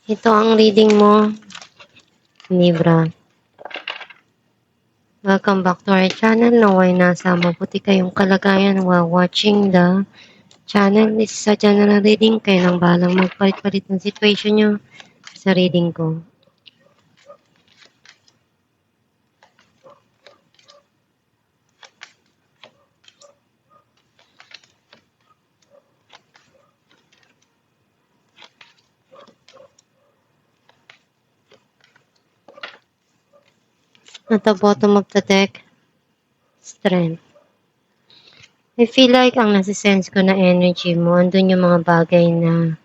Ito ang reading mo, Libra. Welcome back to our channel. Naway nasa mabuti kayong kalagayan while watching the channel. This is a general reading. Kayo nang bahalang magpalit-palit ng situation nyo sa reading ko. At the bottom of the deck, Strength. I feel like ang nasisense ko na energy mo, andun yung mga bagay na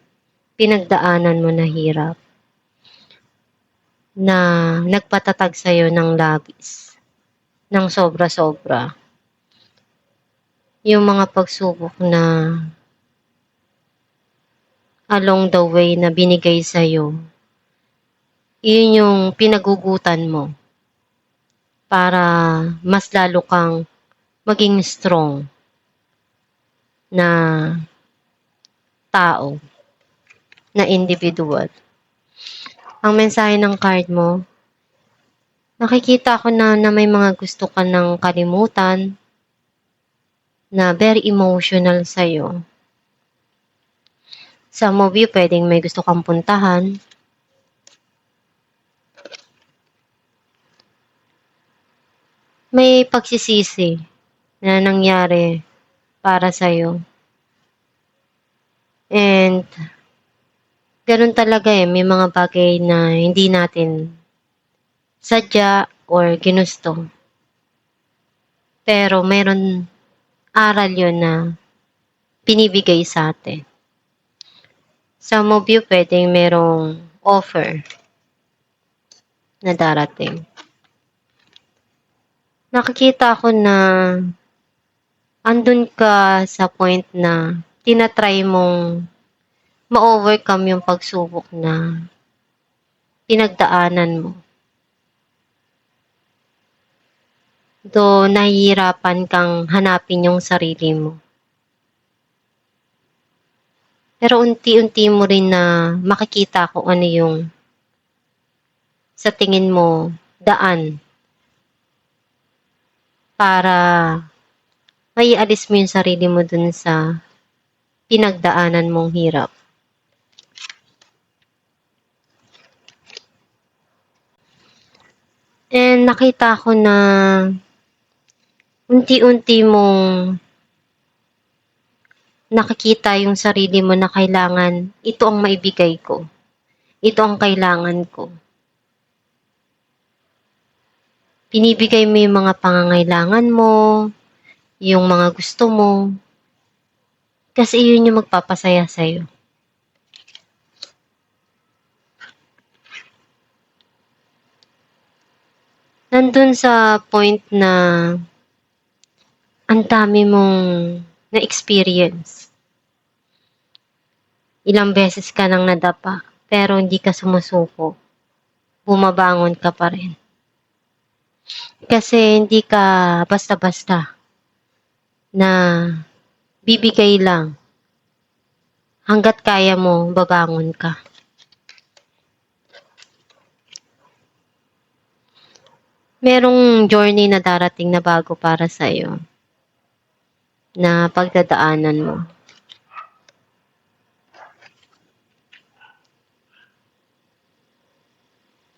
pinagdaanan mo na hirap, na nagpatatag sa'yo ng labis, ng sobra-sobra. Yung mga pagsubok na along the way na binigay sa'yo, yun yung pinagugutan mo para mas lalo kang maging strong na tao, na individual. Ang mensahe ng card mo, nakikita ko na may mga gusto ka ng kalimutan na very emotional sa'yo. Some of you, pwedeng may gusto kang puntahan. May pagsisisi na nangyari para sa'yo. And ganun talaga may mga bagay na hindi natin sadya or ginusto. Pero mayroon aral yun na pinibigay sa atin. Some of you, pwedeng merong offer na darating. Nakikita ko na andun ka sa point na tinatry mong ma-overcome yung pagsubok na pinagdaanan mo. Though nahihirapan kang hanapin yung sarili mo. Pero unti-unti mo rin na makikita kung ano yung sa tingin mo daan para maialis mo yung sarili mo dun sa pinagdaanan mong hirap. And nakita ko na unti-unti mong nakikita yung sarili mo na kailangan, ito ang maibigay ko. Ito ang kailangan ko. Pinibigay mo yung mga pangangailangan mo, yung mga gusto mo, kasi yun yung magpapasaya sa'yo. Nandun sa point na ang dami mong na-experience. Ilang beses ka nang nadapa, pero hindi ka sumusuko. Bumabangon ka pa rin. Kasi hindi ka basta-basta na bibigay lang. Hanggat kaya mo, babangon ka. Merong journey na darating na bago para sa'yo na pagdadaanan mo.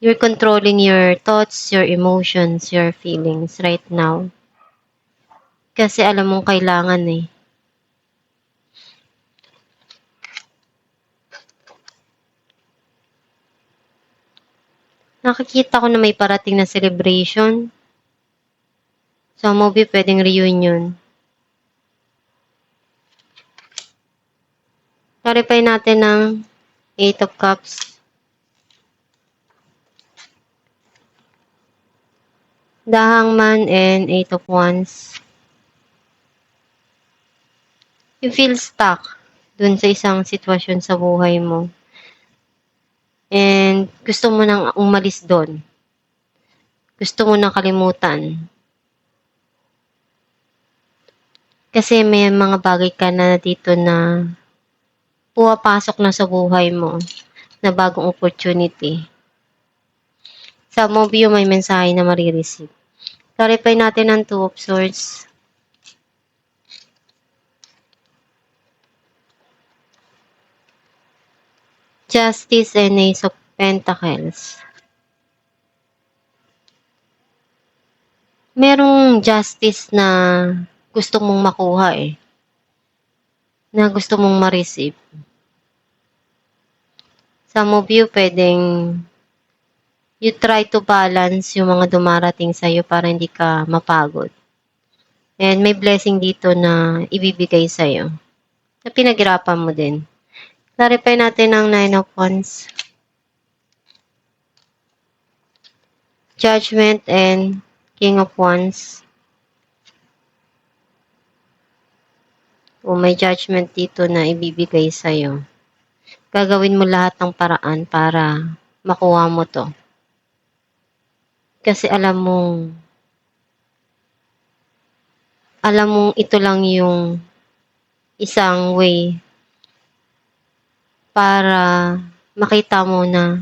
You're controlling your thoughts, your emotions, your feelings right now. Kasi alam mong kailangan Nakikita ko na may parating na celebration. Sa movie, pwedeng reunion. Clarify natin ng 8 of Cups. The Hangman and 8 of Wands. You feel stuck dun sa isang sitwasyon sa buhay mo. And gusto mo nang umalis doon. Gusto mo nang kalimutan. Kasi may mga bagay ka na dito na pumapasok na sa buhay mo na bagong opportunity. Some of you may mensahe na marireceive. Clarify natin ang Two of Swords. Justice and Ace of Pentacles. Merong justice na gusto mong makuha na gusto mong ma-receive. Some of you pwedeng you try to balance yung mga dumarating sa'yo para hindi ka mapagod. And may blessing dito na ibibigay sa'yo na pinaghirapan mo din. Clarify natin ang Nine of Wands. Judgment and King of Wands. O may judgment dito na ibibigay sa'yo. Gagawin mo lahat ng paraan para makuha mo to. Kasi alam mong ito lang yung isang way para makita mo na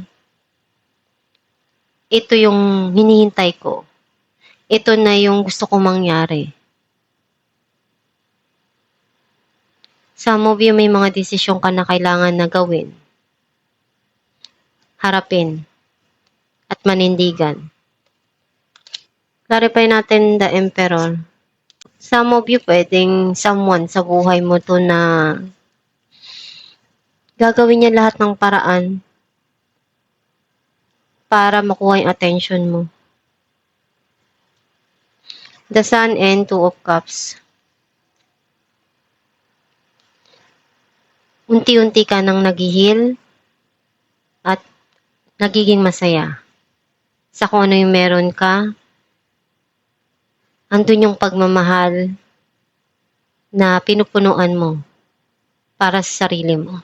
ito yung hinihintay ko. Ito na yung gusto kong mangyari. Some of you may mga desisyon ka na kailangan na gawin. Harapin. At manindigan. Clarify natin the Emperor. Some of you pwedeng someone sa buhay mo to na gagawin niya lahat ng paraan para makuha yung attention mo. The Sun and Two of Cups. Unti-unti ka nang naghihil at nagiging masaya. Sa kung ano yung meron ka, andun yung pagmamahal na pinupunuan mo para sa sarili mo.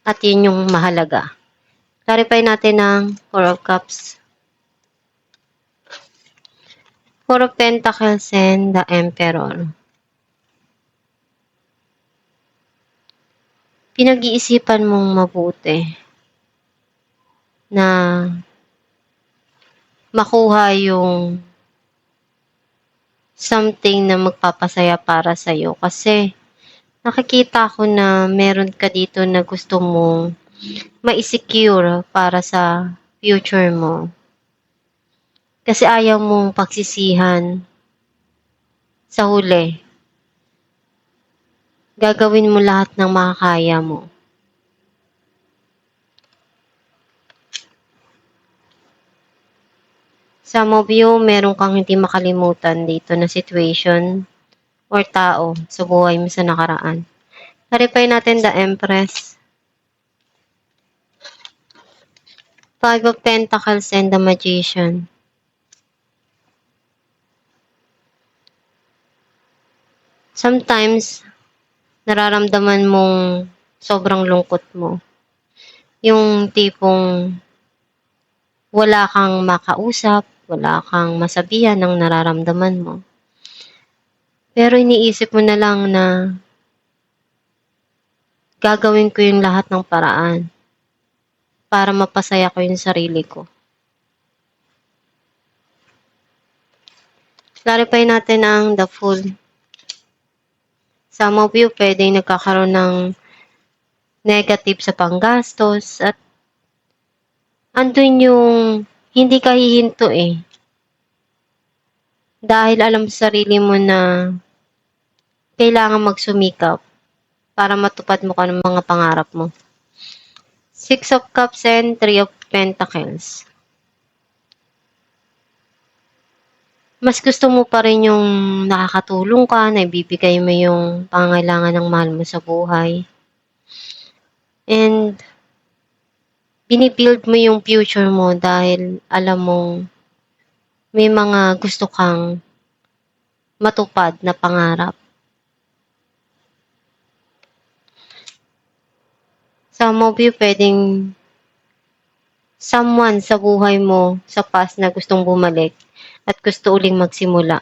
At yun yung mahalaga. Clarify natin ang Four of Cups. Four of Pentacles and the Emperor. Pinag-iisipan mong mabuti na makuha yung something na magpapasaya para sa'yo. Kasi nakikita ko na meron ka dito na gusto mong ma-secure para sa future mo. Kasi ayaw mong pagsisihan sa huli. Gagawin mo lahat ng makakaya mo. Some of you, meron kang hindi makalimutan dito na situation or tao sa buhay mo sa nakaraan. Clarify natin the Empress. Five of Pentacles and the Magician. Sometimes, nararamdaman mong sobrang lungkot mo. Yung tipong wala kang makausap, wala kang masabihan ng nararamdaman mo. Pero iniisip mo na lang na gagawin ko yung lahat ng paraan para mapasaya ko yung sarili ko. Clarify natin ang the Fool. Some of you pwedeng nagkakaroon ng negative sa panggastos at andun yung hindi ka hihinto Dahil alam sa sarili mo na kailangan magsumikap para matupad mo ka ng mga pangarap mo. Six of Cups and Three of Pentacles. Mas gusto mo pa rin yung nakakatulong ka, na ibibigay mo yung pangangailangan ng mahal mo sa buhay. And binibuild mo yung future mo dahil alam mong may mga gusto kang matupad na pangarap. Some of you pwedeng someone sa buhay mo sa past na gustong bumalik at gusto uling magsimula.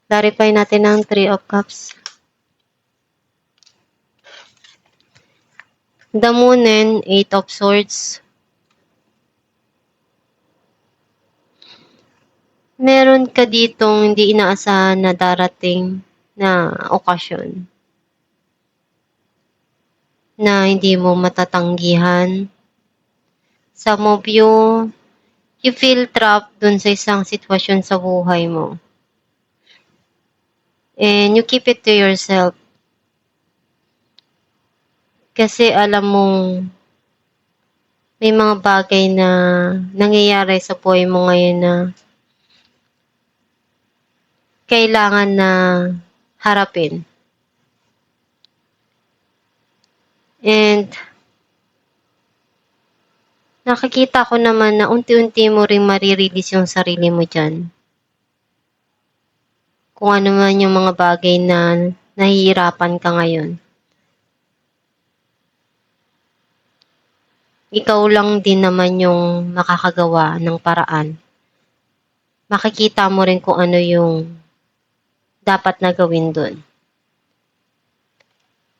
Clarify natin ang Three of Cups. The Moon and Eight of Swords. Meron ka ditong hindi inaasahan na darating na okasyon na hindi mo matatanggihan. Some of you feel trapped dun sa isang sitwasyon sa buhay mo. And you keep it to yourself. Kasi alam mong may mga bagay na nangyayari sa buhay mo ngayon na kailangan na harapin. And nakikita ko naman na unti-unti mo ring marirelease yung sarili mo dyan. Kung ano man yung mga bagay na nahihirapan ka ngayon. Ikaw lang din naman yung makakagawa ng paraan. Makikita mo rin kung ano yung dapat na gawin dun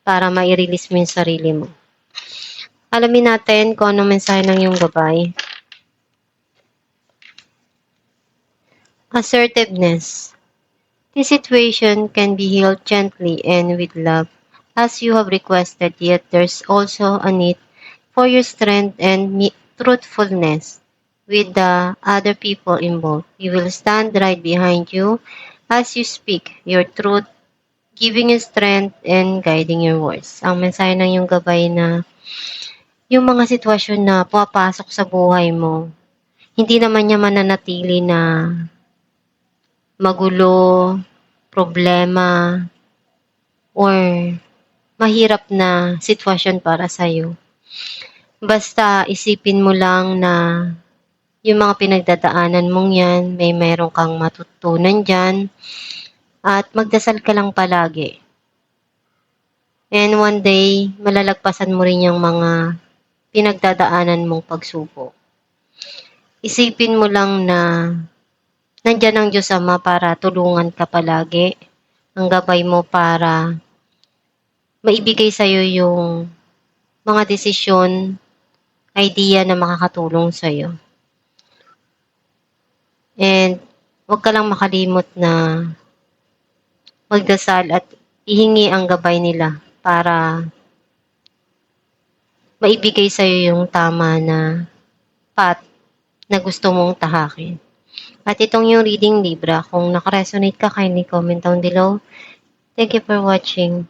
para ma-release mo yung sarili mo. Alamin natin kung anong mensahe ng iyong gabay. Assertiveness. This situation can be healed gently and with love as you have requested, yet there's also a need for your strength and truthfulness with the other people involved. We will stand right behind you as you speak your truth, giving you strength and guiding your words. Ang mensahe ng iyong gabay na yung mga sitwasyon na pumapasok sa buhay mo, hindi naman niya mananatili na magulo, problema, or mahirap na sitwasyon para sa'yo. Basta isipin mo lang na yung mga pinagdadaanan mong yan, may meron kang matutunan dyan, at magdasal ka lang palagi. And one day, malalagpasan mo rin yung mga pinagdadaanan mong pagsubok. Isipin mo lang na nandyan ang Diyos Ama para tulungan ka palagi. Ang gabay mo para maibigay sa'yo yung mga desisyon, idea na makakatulong sa'yo. And huwag ka lang makalimot na magdasal at ihingi ang gabay nila para maibigay sa'yo yung tama na path na gusto mong tahakin. At itong yung reading Libra, kung nakaresonate ka, kindly comment down below. Thank you for watching.